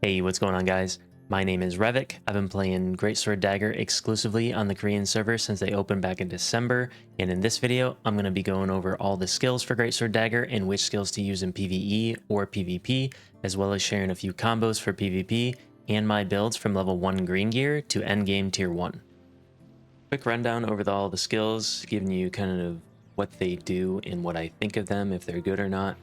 Hey, what's going on, guys? My name is Revik. I've been playing Greatsword Dagger exclusively on the Korean server since they opened back in December, and in this video, I'm going to be going over all the skills for Greatsword Dagger and which skills to use in PvE or PvP, as well as sharing a few combos for PvP and my builds from level 1 green gear to endgame tier 1. Quick rundown over all the skills, giving you kind of what they do and what I think of them, if they're good or not.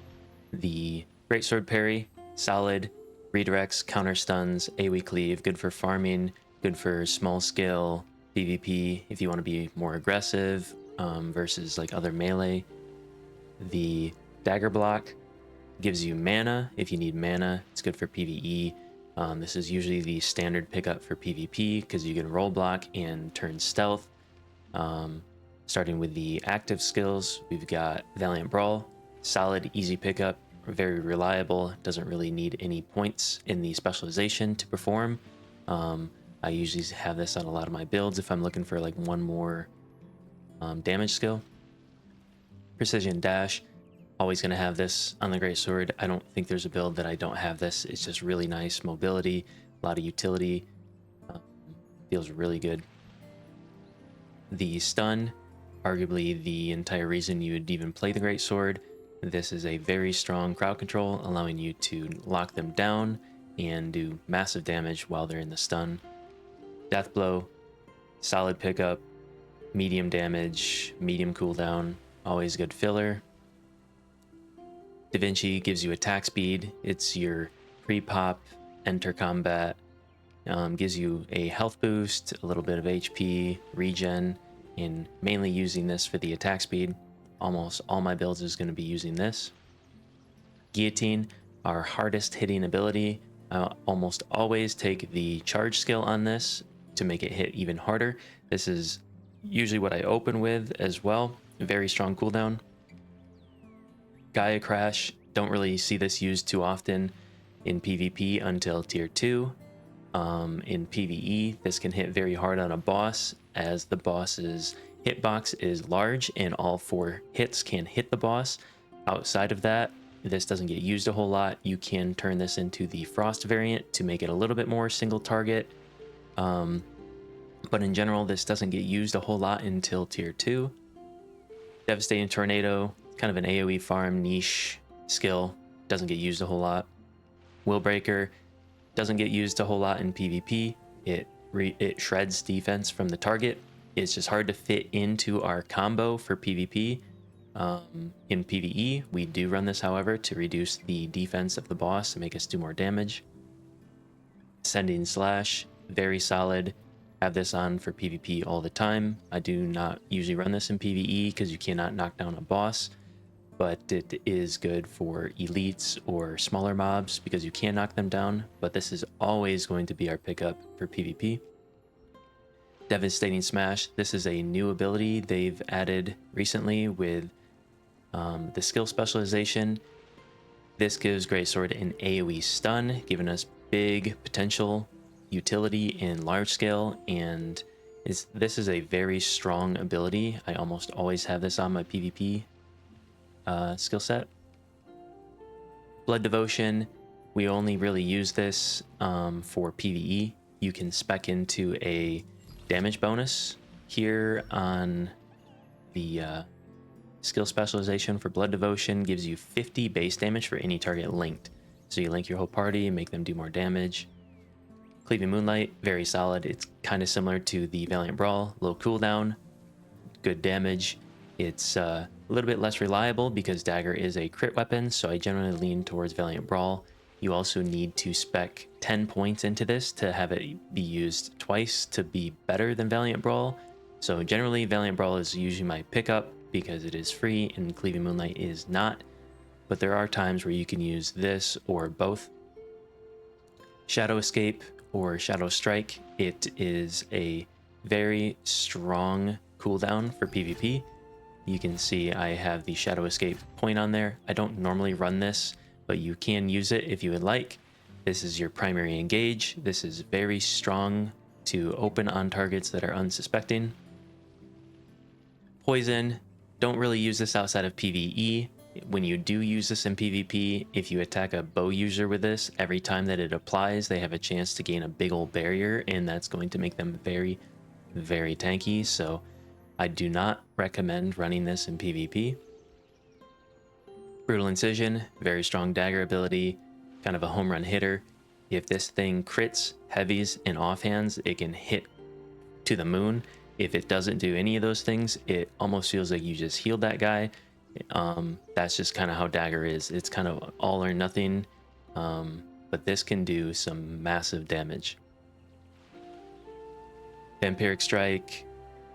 The Greatsword Parry, solid. Redirects, counter stuns, AoE cleave, good for farming, good for small scale PvP if you want to be more aggressive versus like other melee. The dagger block gives you mana if you need mana. It's good for PvE. This is usually the standard pickup for PvP because you can roll block and turn stealth. Starting with the active skills, we've got Valiant Brawl, solid, easy pickup. Very reliable, doesn't really need any points in the specialization to perform. I usually have this on a lot of my builds if I'm looking for like one more damage skill. Precision Dash, always going to have this on the Greatsword. I don't think there's a build that I don't have this. It's just really nice mobility, a lot of utility, feels really good. The Stun, arguably the entire reason you would even play the Greatsword. This is a very strong crowd control, allowing you to lock them down and do massive damage while they're in the stun. Death Blow, solid pickup, medium damage, medium cooldown, always good filler. Da Vinci gives you attack speed. It's your pre-pop, enter combat, gives you a health boost, a little bit of HP, regen, and mainly using this for the attack speed. Almost all my builds is going to be using this. Guillotine, our hardest hitting ability. I almost always take the charge skill on this to make it hit even harder. This is usually what I open with as well. Very strong cooldown. Gaia Crash, don't really see this used too often in PvP until tier 2. In PvE, this can hit very hard on a boss as the boss's hitbox is large and all 4 hits can hit the boss. Outside of that, this doesn't get used a whole lot. You can turn this into the Frost variant to make it a little bit more single target. But in general, this doesn't get used a whole lot until tier 2. Devastating Tornado, kind of an AoE farm niche skill, doesn't get used a whole lot. Willbreaker doesn't get used a whole lot in PvP. It shreds defense from the target. It's just hard to fit into our combo for PvP. In PvE, we do run this, however, to reduce the defense of the boss and make us do more damage. Sending Slash, very solid. Have this on for PvP all the time. I do not usually run this in PvE because you cannot knock down a boss, but it is good for elites or smaller mobs because you can knock them down, but this is always going to be our pickup for PvP. Devastating Smash, this is a new ability they've added recently with the skill specialization. This gives Greatsword an AoE stun, giving us big potential utility in large scale, and this is a very strong ability. I almost always have this on my PvP skill set. Blood Devotion, we only really use this for PvE. You can spec into a damage bonus here on the skill specialization for Blood Devotion. Gives you 50 base damage for any target linked. So you link your whole party and make them do more damage. Cleaving Moonlight, very solid. It's kind of similar to the Valiant Brawl, low cooldown, good damage. It's a little bit less reliable because Dagger is a crit weapon, so I generally lean towards Valiant Brawl. You also need to spec 10 points into this to have it be used twice to be better than Valiant Brawl. So generally Valiant Brawl is usually my pickup because it is free and Cleaving Moonlight is not. But there are times where you can use this or both. Shadow Escape or Shadow Strike, it is a very strong cooldown for PvP. You can see I have the Shadow Escape point on there. I don't normally run this, but you can use it if you would like. This is your primary engage. This is very strong to open on targets that are unsuspecting. Poison, don't really use this outside of PvE. when you do use this in PvP, if you attack a bow user with this, every time that it applies, they have a chance to gain a big old barrier, and that's going to make them very, very tanky. So I do not recommend running this in PvP. Brutal Incision, very strong dagger ability, kind of a home run hitter. If this thing crits, heavies, and offhands, it can hit to the moon. If it doesn't do any of those things, it almost feels like you just healed that guy. That's just kind of how dagger is. It's kind of all or nothing, but this can do some massive damage. Vampiric Strike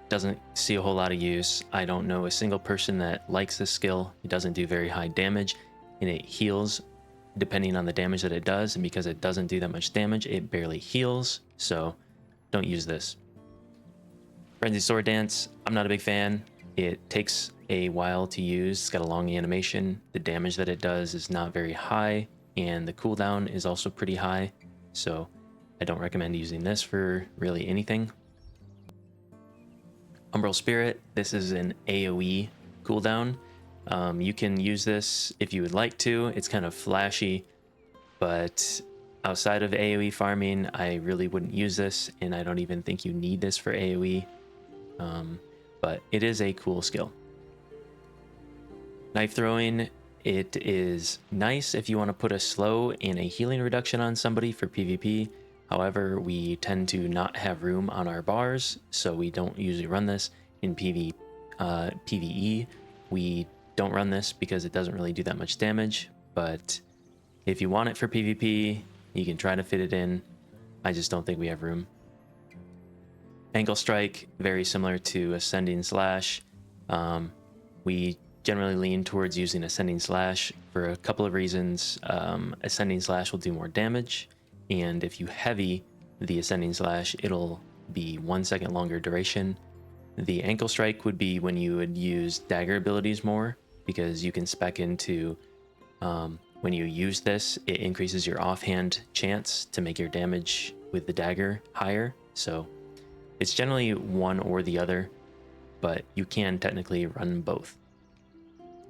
doesn't see a whole lot of use. I don't know a single person that likes this skill. It doesn't do very high damage, and it heals depending on the damage that it does, and because it doesn't do that much damage, it barely heals, so don't use this. Frenzy Sword Dance, I'm not a big fan. It takes a while to use. It's got a long animation. The damage that it does is not very high, and the cooldown is also pretty high, so I don't recommend using this for really anything. Umbral Spirit, this is an AoE cooldown. You can use this if you would like to. It's kind of flashy, but outside of AoE farming, I really wouldn't use this, and I don't even think you need this for AoE. But it is a cool skill. Knife Throwing, it is nice if you want to put a slow and a healing reduction on somebody for PvP. However, we tend to not have room on our bars, so we don't usually run this in PvE. We don't run this because it doesn't really do that much damage, but if you want it for PvP, you can try to fit it in. I just don't think we have room. Ankle Strike, very similar to Ascending Slash. We generally lean towards using Ascending Slash for a couple of reasons. Ascending Slash will do more damage, and if you heavy the Ascending Slash, it'll be 1 second longer duration. The Ankle Strike would be when you would use dagger abilities more, because you can spec into, when you use this, it increases your offhand chance to make your damage with the dagger higher. So it's generally one or the other, but you can technically run both.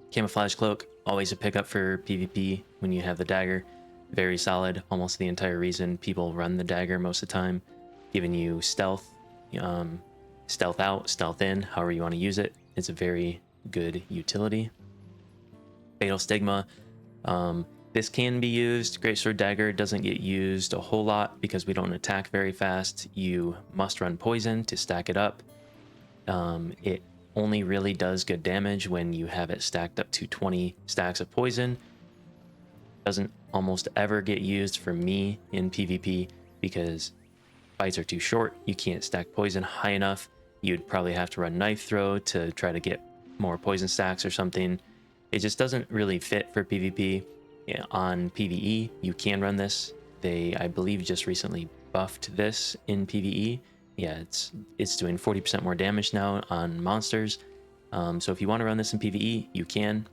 Camouflage Cloak, always a pickup for PvP when you have the dagger. Very solid, almost the entire reason people run the dagger most of the time, giving you stealth, stealth out, stealth in, however you want to use it. It's a very good utility. Fatal Stigma, this can be used. Greatsword Dagger doesn't get used a whole lot because we don't attack very fast. You must run poison to stack it up. It only really does good damage when you have it stacked up to 20 stacks of poison. Doesn't almost ever get used for me in PvP because fights are too short. You can't stack poison high enough. You'd probably have to run Knife Throw to try to get more poison stacks or something. It just doesn't really fit for PvP. On PvE, you can run this. They, I believe, just recently buffed this in PvE. Yeah, it's doing 40% more damage now on monsters. So if you want to run this in PvE, you can.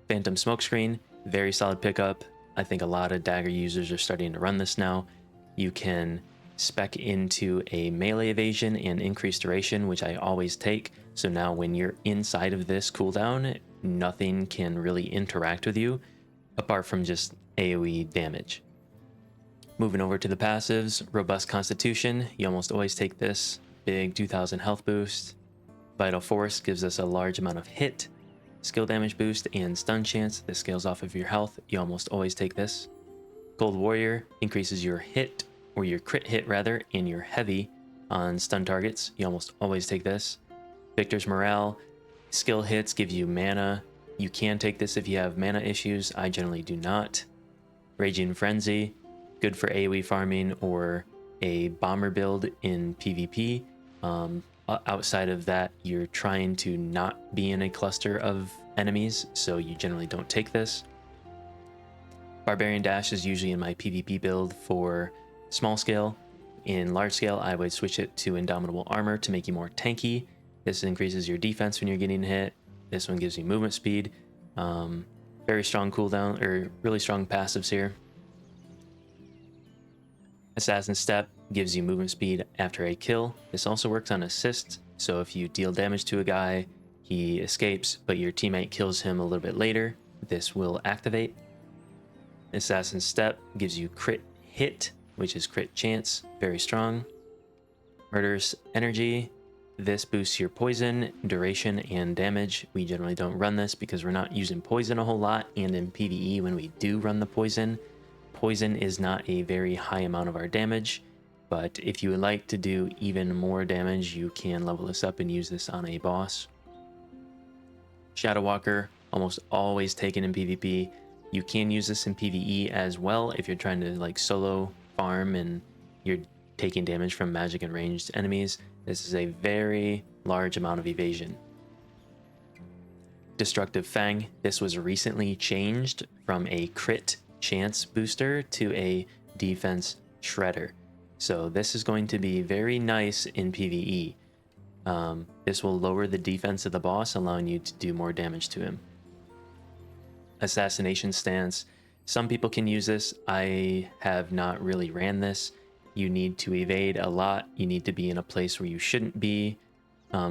Phantom Smokescreen, very solid pickup. I think a lot of dagger users are starting to run this now. You can spec into a melee evasion and increased duration, which I always take. So now when you're inside of this cooldown, nothing can really interact with you apart from just AoE damage. Moving over to the passives, Robust Constitution, you almost always take this. Big 2000 health boost. Vital Force gives us a large amount of hit, skill damage boost, and stun chance. This scales off of your health. You almost always take this. Cold Warrior increases your hit, or your crit hit rather, and your heavy on stun targets. You almost always take this. Victor's Morale, skill hits give you mana. You can take this if you have mana issues. I generally do not. Raging Frenzy, good for AoE farming or a bomber build in PvP. Outside of that, you're trying to not be in a cluster of enemies, so you generally don't take this. Barbarian Dash is usually in my PvP build for small scale. In large scale, I would switch it to Indomitable Armor to make you more tanky. This increases your defense when you're getting hit. This one gives you movement speed. Very strong cooldown, or really strong passives here. Assassin Step gives you movement speed after a kill. This also works on assist, so if you deal damage to a guy, he escapes, but your teammate kills him a little bit later, this will activate. Assassin's Step gives you crit hit, which is crit chance, very strong. Murderous Energy, this boosts your poison, duration, and damage. We generally don't run this because we're not using poison a whole lot, and in PvE when we do run the poison is not a very high amount of our damage, but if you would like to do even more damage, you can level this up and use this on a boss. Shadow Walker, almost always taken in PvP. You can use this in PvE as well if you're trying to like solo farm and you're taking damage from magic and ranged enemies. This is a very large amount of evasion. Destructive Fang, this was recently changed from a crit chance booster to a defense shredder. So this is going to be very nice in PvE. This will lower the defense of the boss, allowing you to do more damage to him. Assassination Stance. Some people can use this. I have not really ran this. You need to evade a lot. You need to be in a place where you shouldn't be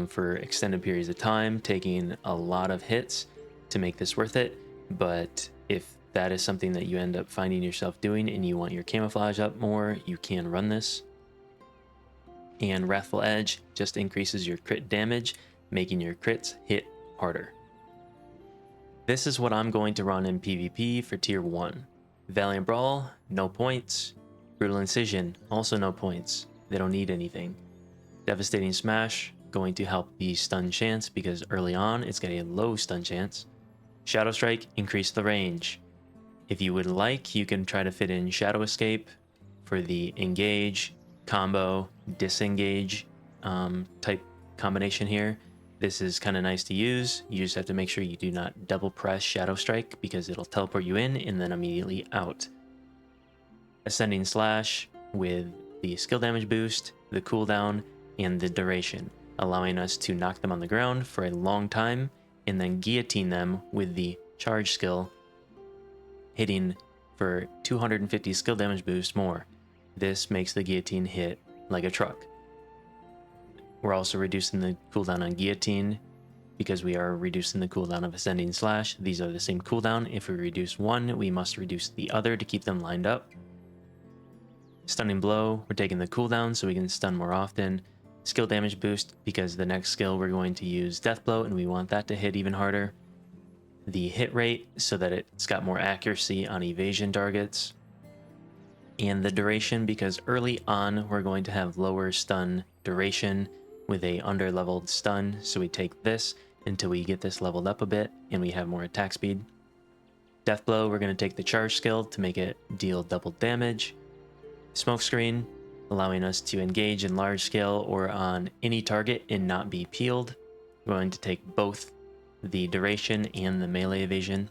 for extended periods of time, taking a lot of hits to make this worth it. But if that is something that you end up finding yourself doing and you want your camouflage up more, you can run this. And Wrathful Edge just increases your crit damage, making your crits hit harder. This is what I'm going to run in PvP for tier 1. Valiant Brawl, no points. Brutal Incision, also no points. They don't need anything. Devastating Smash, going to help the stun chance because early on it's got a low stun chance. Shadow Strike, increase the range. If you would like, you can try to fit in Shadow Escape for the engage, combo, disengage type combination here. This is kind of nice to use. You just have to make sure you do not double press Shadow Strike because it'll teleport you in and then immediately out. Ascending Slash with the skill damage boost, the cooldown, and the duration, allowing us to knock them on the ground for a long time and then guillotine them with the charge skill, hitting for 250 skill damage boost more. This makes the guillotine hit like a truck. We're also reducing the cooldown on guillotine because we are reducing the cooldown of Ascending Slash. These are the same cooldown. If we reduce one, we must reduce the other to keep them lined up. Stunning Blow, we're taking the cooldown so we can stun more often. Skill damage boost because the next skill we're going to use Death Blow and we want that to hit even harder. The hit rate so that it's got more accuracy on evasion targets. And the duration because early on we're going to have lower stun duration with a under-leveled stun, so we take this until we get this leveled up a bit and we have more attack speed. Death Blow, we're going to take the charge skill to make it deal double damage. Smokescreen, allowing us to engage in large scale or on any target and not be peeled. We're going to take both the duration and the melee evasion.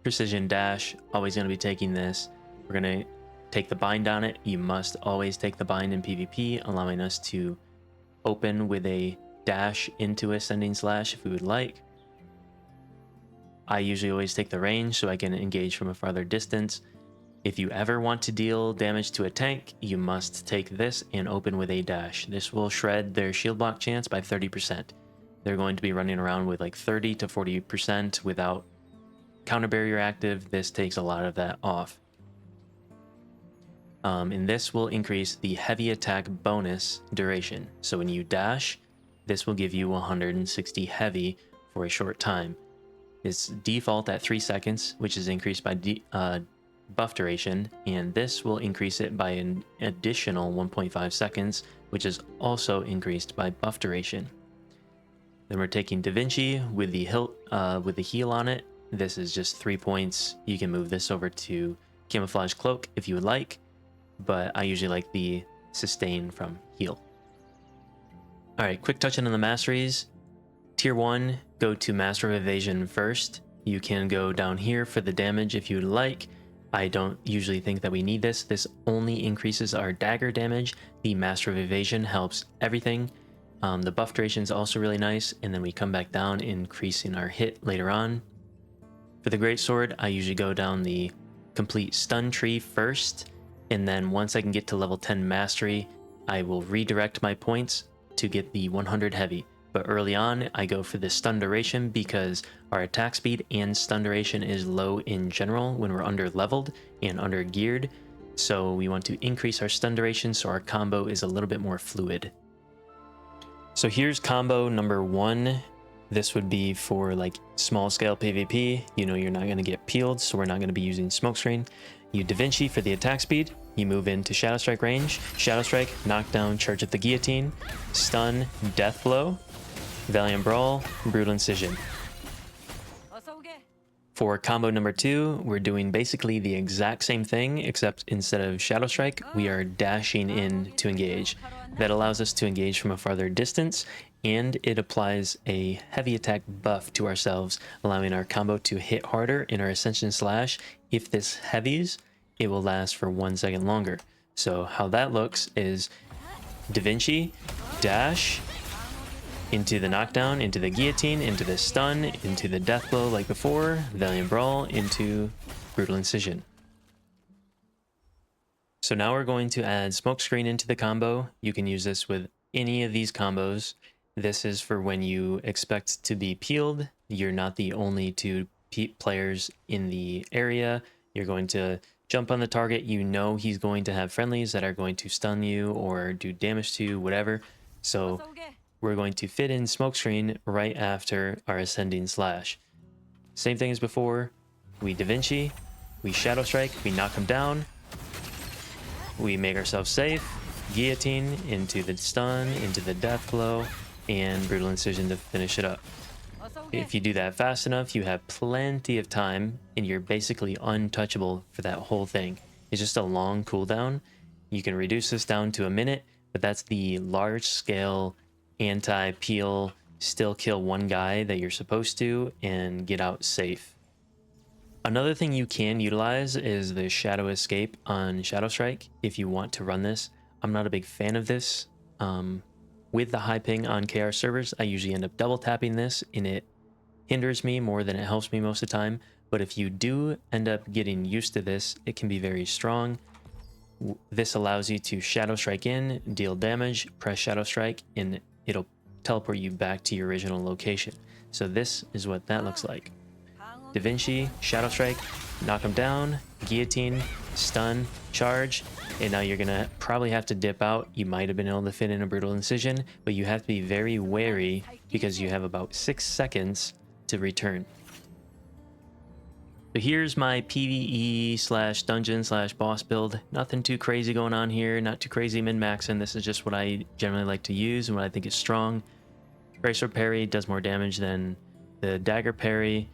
Precision Dash, always going to be taking this. We're going to take the bind on it. You must always take the bind in PvP, allowing us to open with a dash into Ascending Slash if we would like. I usually always take the range so I can engage from a farther distance. If you ever want to deal damage to a tank, you must take this and open with a dash. This will shred their shield block chance by 30%. They're going to be running around with like 30 to 40% without counter barrier active. This takes a lot of that off. And this will increase the heavy attack bonus duration. So when you dash, this will give you 160 heavy for a short time. It's default at 3 seconds, which is increased by buff duration, and this will increase it by an additional 1.5 seconds, which is also increased by buff duration. Then we're taking Da Vinci with the hilt, with the heal on it. This is just 3 points. You can move this over to Camouflage Cloak if you would like, but I usually like the sustain from heal. Alright, quick touch on the masteries. Tier 1, go to Master of Evasion first. You can go down here for the damage if you would like. I don't usually think that we need this. This only increases our dagger damage. The Master of Evasion helps everything. The buff duration is also really nice, and then we come back down, increasing our hit later on. For the Greatsword, I usually go down the complete stun tree first, and then once I can get to level 10 mastery, I will redirect my points to get the 100 heavy. But early on, I go for the stun duration because our attack speed and stun duration is low in general when we're under leveled and under geared. So we want to increase our stun duration so our combo is a little bit more fluid. So here's combo number 1. This would be for like small scale PvP. You know you're not going to get peeled, so we're not going to be using smokescreen. You Da Vinci for the attack speed. You move into Shadow Strike range. Shadow Strike, knockdown, charge at the guillotine, stun, death blow, Valiant Brawl, brutal incision. For combo number 2, we're doing basically the exact same thing, except instead of Shadow Strike, we are dashing in to engage. That allows us to engage from a farther distance, and it applies a heavy attack buff to ourselves, allowing our combo to hit harder in our Ascension Slash. If this heavies, it will last for 1 second longer. So how that looks is Da Vinci, dash, into the knockdown, into the guillotine, into the stun, into the death blow like before, Valiant Brawl, into brutal incision. So now we're going to add smokescreen into the combo. You can use this with any of these combos. This is for when you expect to be peeled. You're not the only 2 players in the area. You're going to jump on the target. You know he's going to have friendlies that are going to stun you or do damage to you, whatever. So we're going to fit in smokescreen right after our ascending slash. Same thing as before. We Da Vinci, we Shadow Strike, we knock him down, we make ourselves safe, guillotine into the stun, into the death blow, and brutal incision to finish it up. If you do that fast enough, you have plenty of time and you're basically untouchable for that whole thing. It's just a long cooldown. You can reduce this down to a minute, but that's the large scale anti-peel, still kill one guy that you're supposed to and get out safe. Another thing you can utilize is the Shadow Escape on Shadow Strike if you want to run this. I'm not a big fan of this. With the high ping on KR servers, I usually end up double tapping this and it hinders me more than it helps me most of the time. But if you do end up getting used to this, it can be very strong. This allows you to Shadow Strike in, deal damage, press Shadow Strike, and it'll teleport you back to your original location. So this is what that looks like. Da Vinci, Shadow Strike, knock him down, guillotine, stun, charge, and now you're gonna probably have to dip out. You might have been able to fit in a brutal incision, but you have to be very wary because you have about 6 seconds to return. So here's my PVE slash dungeon slash boss build. Nothing too crazy going on here, not too crazy min-maxing. This is just what I generally like to use and what I think is strong. Greatsword parry does more damage than the dagger parry.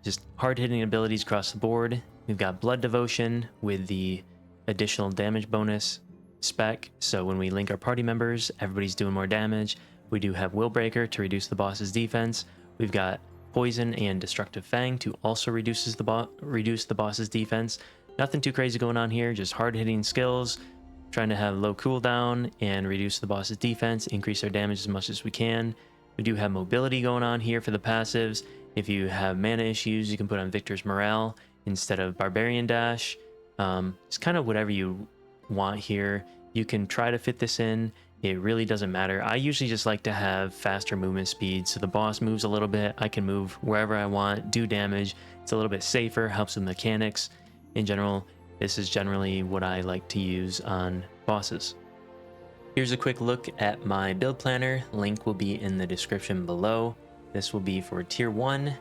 Just hard-hitting abilities across the board. We've got Blood Devotion with the additional damage bonus spec. So when we link our party members, everybody's doing more damage. We do have Willbreaker to reduce the boss's defense. We've got Poison and Destructive Fang to also reduce the boss's defense. Nothing too crazy going on here, just hard-hitting skills, trying to have low cooldown and reduce the boss's defense, increase our damage as much as we can. We do have mobility going on here for the passives. If you have mana issues, you can put on Victor's Morale instead of Barbarian Dash. It's kind of whatever you want here. You can try to fit this in. It really doesn't matter. I usually just like to have faster movement speed, so the boss moves a little bit. I can move wherever I want, do damage. It's a little bit safer, helps with mechanics. In general, this is generally what I like to use on bosses. Here's a quick look at my build planner. Link will be in the description below. This will be for tier 1,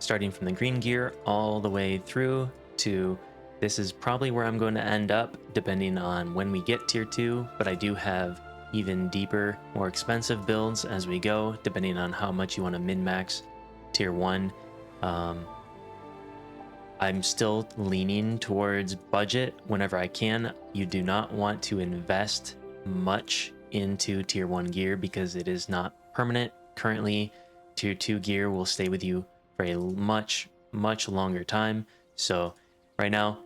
starting from the green gear all the way through to this is probably where I'm going to end up depending on when we get tier 2, but I do have even deeper, more expensive builds as we go, depending on how much you want to min-max tier 1. I'm still leaning towards budget whenever I can. You do not want to invest much into tier 1 gear because it is not permanent. Currently, tier 2 gear will stay with you for a much longer time. So right now,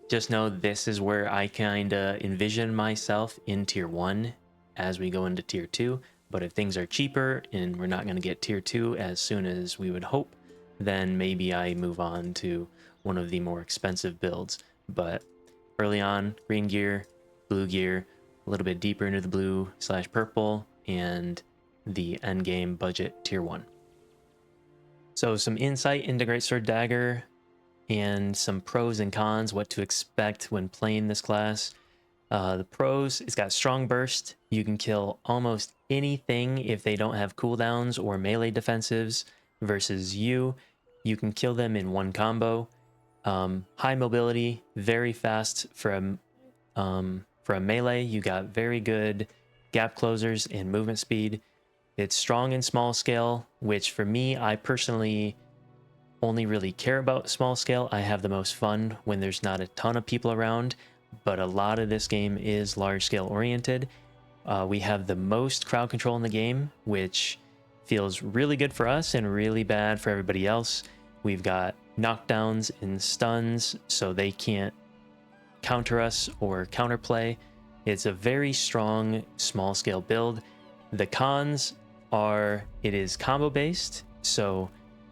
just know this is where I kind of envision myself in tier 1 as we go into tier 2. But if things are cheaper and we're not going to get tier 2 as soon as we would hope, then maybe I move on to one of the more expensive builds. But early on, green gear, blue gear, a little bit deeper into the blue/purple, and the endgame budget tier 1. So some insight into Greatsword Dagger and some pros and cons, what to expect when playing this class. The pros, it's got strong burst. You can kill almost anything if they don't have cooldowns or melee defensives versus you can kill them in one combo. High mobility, very fast for a melee. You got very good gap closers and movement speed. It's strong in small scale, which for me, I personally only really care about small scale. I have the most fun when there's not a ton of people around, but a lot of this game is large scale oriented. We have the most crowd control in the game, which feels really good for us and really bad for everybody else. We've got knockdowns and stuns, so they can't counter us or counterplay. It's a very strong small scale build. The cons are it is combo based, so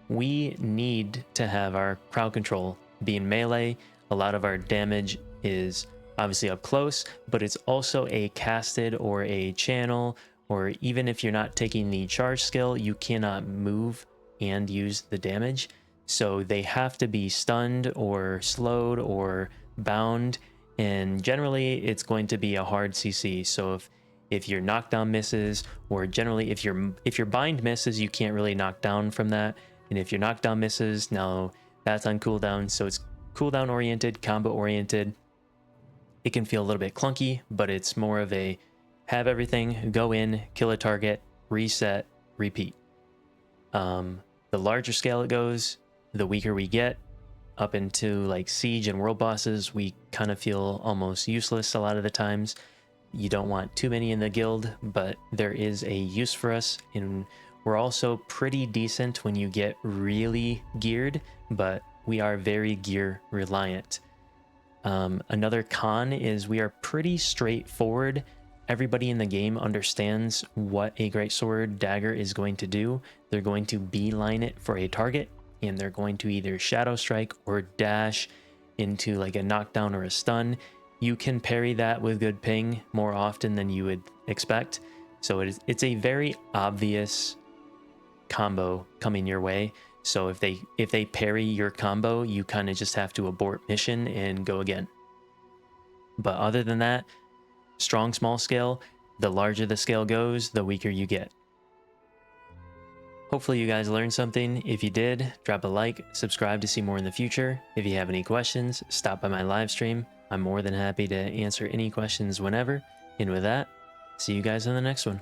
we need to have our crowd control being melee. A lot of our damage is obviously up close, but it's also a casted or a channel, or even if you're not taking the charge skill, you cannot move and use the damage. So they have to be stunned or slowed or bound, and generally it's going to be a hard CC. So if your knockdown misses, or generally if your bind misses, you can't really knock down from that. And if your knockdown misses, now that's on cooldown. So it's cooldown oriented, combo oriented. It can feel a little bit clunky, but it's more of a have everything, go in, kill a target, reset, repeat. The larger scale it goes, the weaker we get. Up into like siege and world bosses, we kind of feel almost useless a lot of the times. You don't want too many in the guild, but there is a use for us, and we're also pretty decent when you get really geared, but we are very gear reliant. Another con is we are pretty straightforward. Everybody in the game understands what a Greatsword Dagger is going to do. They're going to beeline it for a target, and they're going to either shadow strike or dash into like a knockdown or a stun. You can parry that with good ping more often than you would expect. So it's a very obvious combo coming your way. So if they parry your combo, you kind of just have to abort mission and go again. But other than that, strong small scale, the larger the scale goes, the weaker you get. Hopefully you guys learned something. If you did, drop a like, subscribe to see more in the future. If you have any questions, stop by my live stream. I'm more than happy to answer any questions whenever. And with that, see you guys on the next one.